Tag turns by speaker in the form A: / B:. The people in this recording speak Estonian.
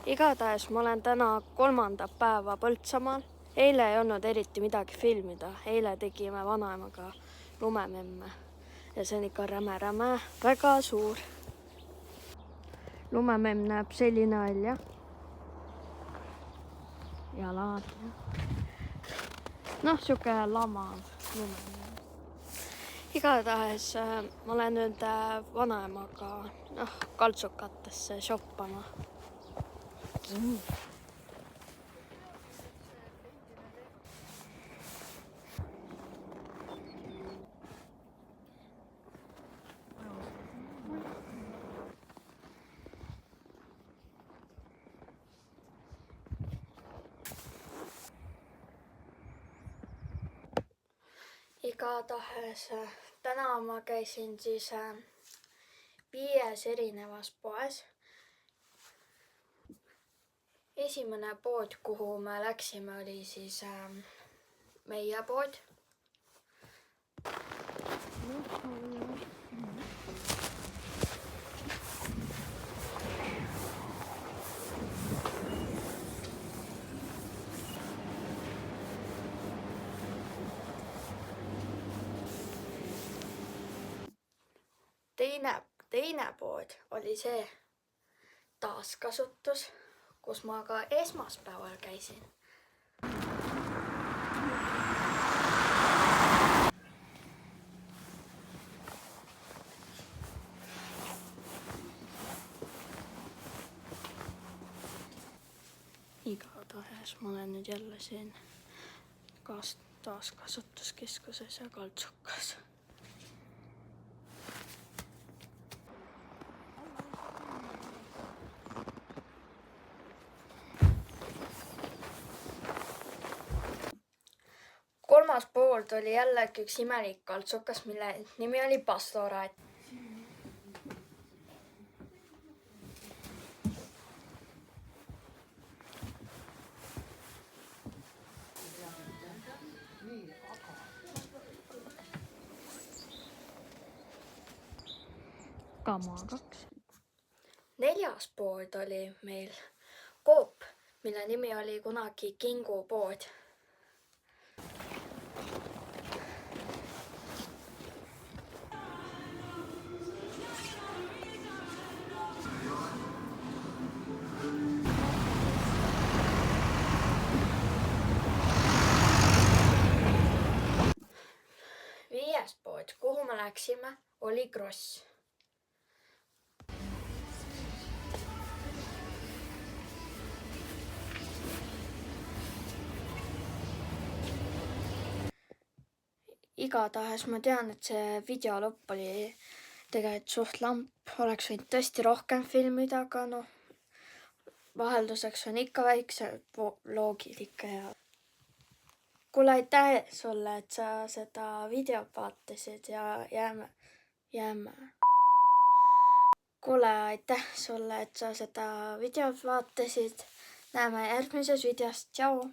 A: Igatahes ma olen täna 3. päeva Põltsamaal. Eile ei olnud eriti midagi filmida. Eile tegime vanaemaga lumememme ja see on ikka räme, väga suur. Lumememm näeb selline välja. Jalad. Noh, siuke lamav lumememm. Igatahes ma olen nüüd vanaemaga kaltsukatesse shoppama. Igatahes täna ma käisin siis 5 erinevas poes. Esimene pood, kuhu me läksime, oli siis meie pood. Teine pood oli see taaskasutus, kus ma ka esmaspäeval käisin. Igatahes ma olen nüüd jälle siin taaskasutuskeskuses ja kaltsukas. Kolmas pood oli jällegi üks imelik kaltsukas, mille nimi oli pastoraat. Kamaraks. 4. pood oli meil Coop, mille nimi oli kunagi Kingu pood. Viies pood, kuhu me läksime, oli Kross. Igatahes ma tean, et see video lõpp oli tegelikult suht lamp. Oleks võinud tõesti rohkem filmida, aga noh, vahelduseks on ikka väiksed vlogid ikka hea. Kuule, aitäh sulle, et sa seda videot vaatasid ja jääme. Kuule, aitäh sulle, et sa seda videot vaatasid. Näeme järgmises videos. Tšau!